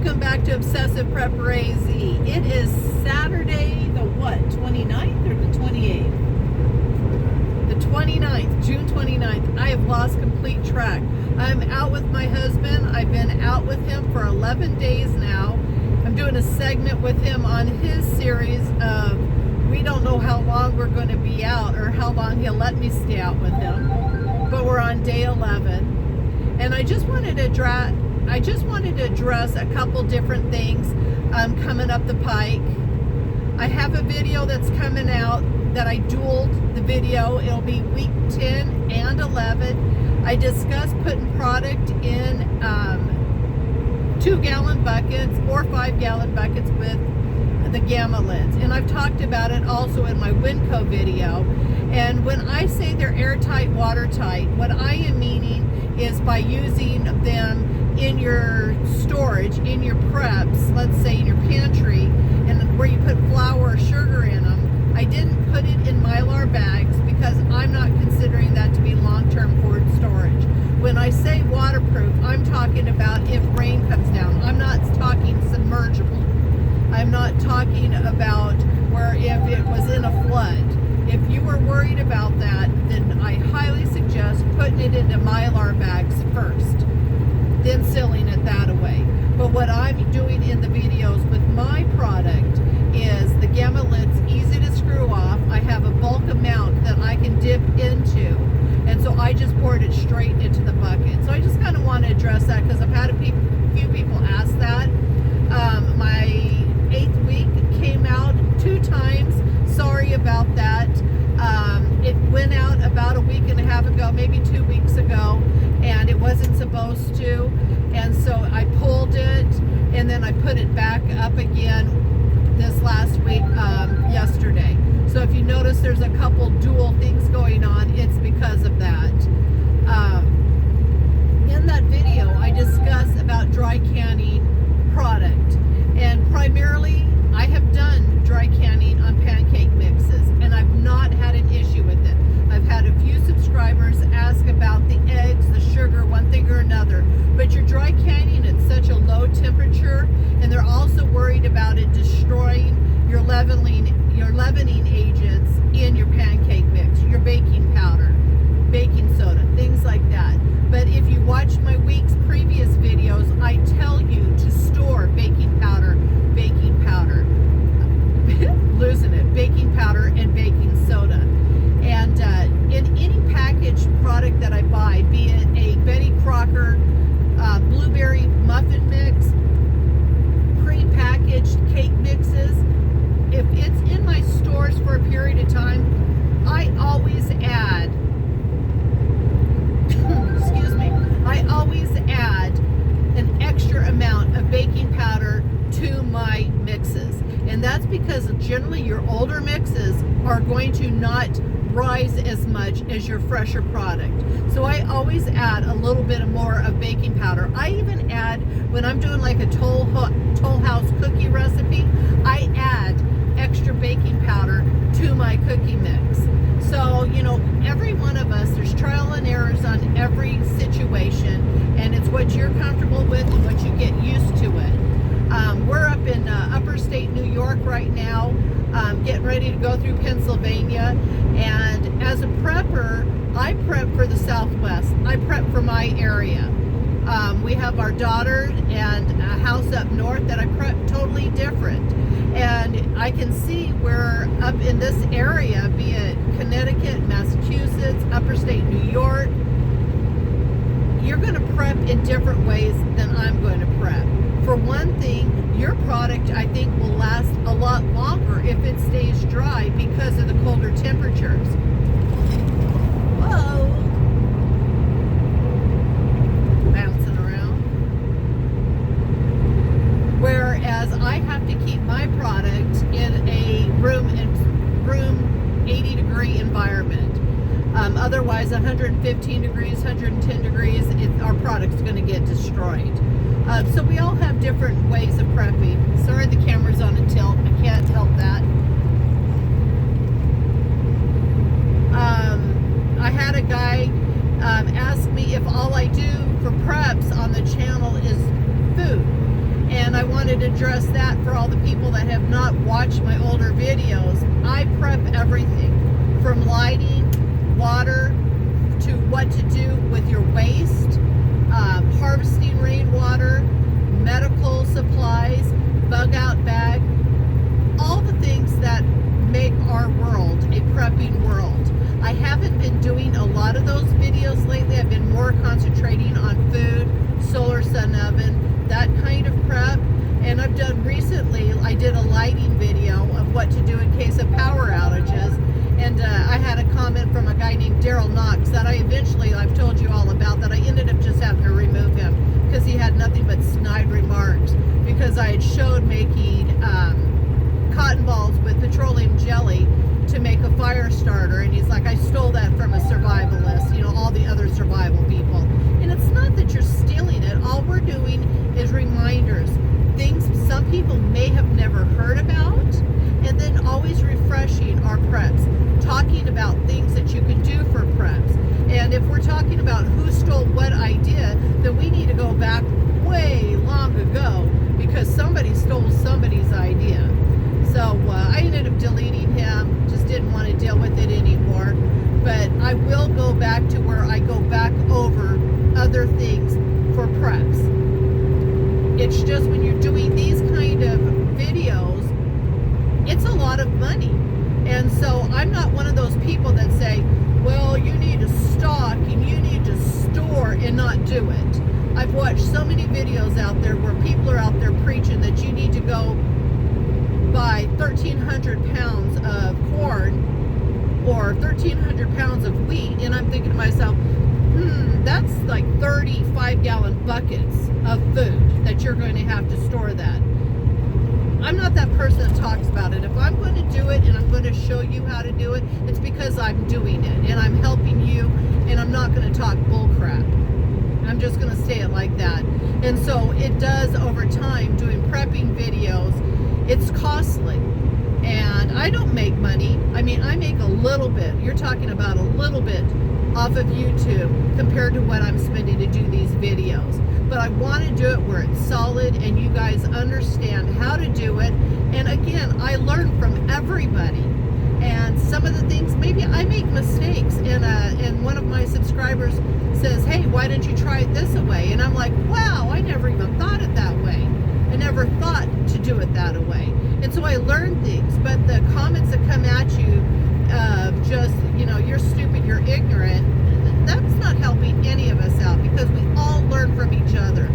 Welcome back to Obsessive Prepper AZ. It is Saturday, the what, 29th or the 28th? The 29th, June 29th. I have lost complete track. I'm out with my husband. I've been out with him for 11 days now. I'm doing a segment with him on his series of we don't know how long we're going to be out or how long he'll let me stay out with him. But we're on day 11. And I just wanted to address a couple different things coming up the pike. I have a video that's coming out that I dueled the video. It'll be week 10 and 11. I discussed putting product in 2-gallon buckets or 5-gallon buckets with the gamma lids. And I've talked about it also in my Winco video. And when I say they're airtight, watertight, what I am meaning is by using them in your storage, in your preps, let's say in your pantry, and where you put flour or sugar in them. I didn't put it in Mylar bags because I'm not considering that to be long-term food storage. When I say waterproof, I'm talking about if rain comes down. I'm not talking submergible. I'm not talking about where if it was in a flood. If you were worried about that, then I highly suggest putting it into Mylar bags first, then sealing it that away. But what I'm doing in the videos with my product is the gamma lid's easy to screw off. I have a bulk amount that I can dip into, and so I just poured it straight into the bucket. So I just kind of want to address that because I've had a few people ask that. My 8th week came out 2 times. Sorry about that. It went out about a week and a half ago, maybe 2 weeks ago, and it wasn't supposed to. And so I pulled it, and then I put it back up again this last week, yesterday. So if you notice there's a couple dual things going on, it's because of that. In that video, I discuss about dry canning product. And primarily, I have done dry canning on pancake mixes, and I've not had an issue with it. I've had a few subscribers ask about the eggs, the sugar, one thing or another. But you're dry canning at such a low temperature, and they're also worried about it destroying your leavening agents in your pancake mix, your baking powder, baking soda, things like that. But if you watch my week's previous videos, I tell you to store baking powder, losing it, baking powder and baking soda. And in any packaged product that I buy, be it a Betty Crocker blueberry muffin mix, pre-packaged cake mixes, if it's in my stores for a period of time, I always add I always add an extra amount of baking powder to my mixes. And that's because generally your older mixes are going to not rise as much as your fresher product. So I always add a little bit more of baking powder. I even add, when I'm doing like a Toll House cookie recipe, I add extra baking powder to my cookie mix. So, you know, every one of us, there's trial and errors on every situation, and it's what you're comfortable with and what you get used to it. We're up in upper state New York right now, getting ready to go through Pennsylvania, and as a prepper, I prep for the Southwest. I prep for my area. We have our daughter and a house up north that I prep totally different. And I can see where up in this area, be it Connecticut, Massachusetts, upper state New York, you're going to prep in different ways than I'm going to prep. For one thing, your product, I think, will last a lot longer if it stays dry because of the colder temperatures. Whoa! Bouncing around. Whereas I have to keep my product in a room 80-degree environment. Otherwise, 115 degrees, 110 degrees, our product's going to get destroyed. So we all have different ways of prepping. Sorry, the camera's on a tilt. I can't help that. I had a guy ask me if all I do for preps on the channel is food. And I wanted to address that for all the people that have not watched my older videos. I prep everything from lighting, water, to what to do with your waste, harvesting rainwater, medical supplies, bug out bag, all the things that make our world a prepping world. I haven't been doing a lot of those videos lately. I've been more concentrating on food, solar sun oven, that kind of prep. And I've done recently, I did a lighting video of what to do in case of power outages. And I had a comment from a guy named Daryl Knox that I've told you all about, that I ended up just having to remove him because he had nothing but snide remarks, because I had showed making cotton balls with petroleum jelly to make a fire starter, and he's like, I stole that from a survivalist, all the other survival people. And it's not that you're stealing it. All we're doing is reminders, things some people may have never heard about, and then always refreshing our preps, talking about things that you can do for preps. And if we're talking about who stole what idea, then we need to go back way long ago, because somebody stole somebody's idea. So I ended up deleting him, just didn't want to deal with it anymore. But I will go back to where I go back over other things for preps. It's just when you're doing these kind of videos, it's a lot of money. And so I'm not one of those people that say, well, you need to stock and you need to store and not do it. I've watched so many videos out there where people are out there preaching that you need to go buy 1,300 pounds of corn or 1,300 pounds of wheat, and I'm thinking to myself, that's like 35-gallon buckets of food that you're going to have to store that. I'm not that person that talks about it. If I'm going to do it and I'm going to show you how to do it, it's because I'm doing it and I'm helping you, and I'm not going to talk bull crap. I'm just going to say it like that. And so it does, over time, doing prepping videos, it's costly. And I don't make money. I mean, I make a little bit. You're talking about a little bit off of YouTube compared to what I'm spending to do these videos. But I want to do it where it's solid and you guys understand how to do it. And again, I learn from everybody. And some of the things, maybe I make mistakes. And one of my subscribers says, hey, why don't you try it this way? And I'm like, wow, I never even thought it that way. I never thought to do it that way. And so I learn things. But the comments that come at you, just, you're stupid, you're ignorant, that's not helping any of us out, because we all learn from each other.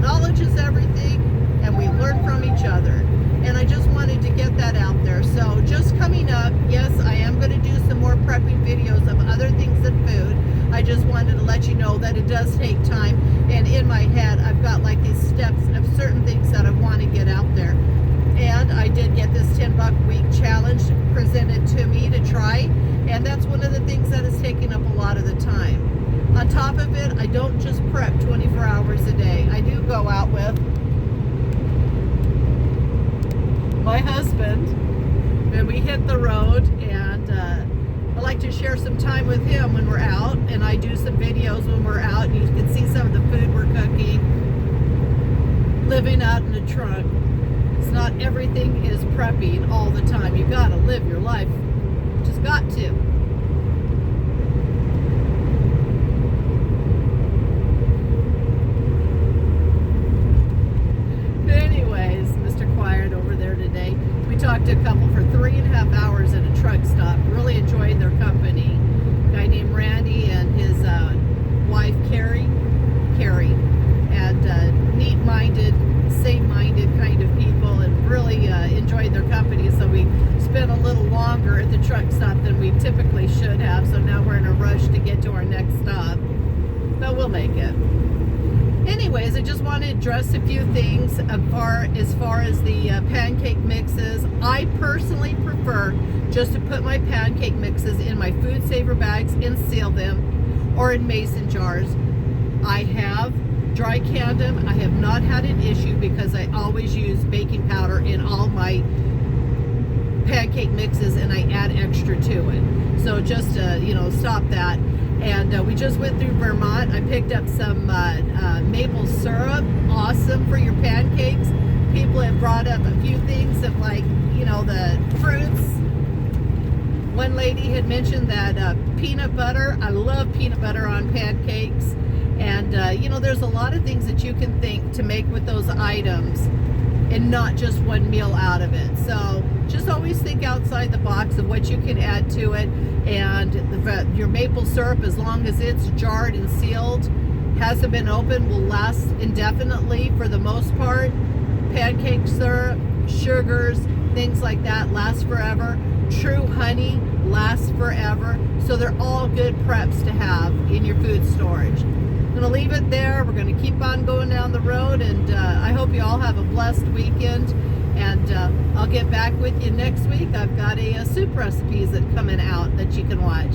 Knowledge is everything, and we learn from each other. And I just wanted to get that out there. So just coming up, yes, I am going to do some more prepping videos of other things than food. I just wanted to let you know that it does take time. And in my head, I've got like these steps of certain things that I want to get out there. And I did get this 10-buck week challenge presented to me to try. And that's one of the things that is taking up a lot of the time. On top of it, I don't just prep 24 hours a day. I do go out with my husband, and we hit the road, and I like to share some time with him when we're out, and I do some videos when we're out, and you can see some of the food we're cooking, living out in the trunk. It's not everything is prepping all the time. You gotta live your life. Just got to. Anyways, Mr. Quiet over there today. We talked to a couple for 3.5 hours at a truck stop. Really enjoyed their company. A guy named Randy and his wife Carrie, and neat-minded, same-minded kind of people, and really enjoyed their company. So we spent a little longer at the truck stop than we typically should have. So now we're in a rush to get to our next stop, but we'll make it. Anyways, I just want to address a few things as far as the pancake mixes. I personally prefer just to put my pancake mixes in my FoodSaver bags and seal them, or in mason jars. I have dry canned them. I have not had an issue because I always use baking powder in all my pancake mixes, and I add extra to it. So just to, stop that. And we just went through Vermont. I picked up some maple syrup, awesome for your pancakes. People have brought up a few things of, like, you know, the fruits. One lady had mentioned that peanut butter. I love peanut butter on pancakes. And, you know, there's a lot of things that you can think to make with those items and not just one meal out of it. So just always think outside the box of what you can add to it. And your maple syrup, as long as it's jarred and sealed, hasn't been opened, will last indefinitely for the most part. Pancake syrup, sugars, things like that last forever. True honey lasts forever. So they're all good preps to have in your food storage. I'm going to leave it there. We're going to keep on going down the road, and I hope you all have a blessed weekend. And I'll get back with you next week. I've got a soup recipes that coming out that you can watch.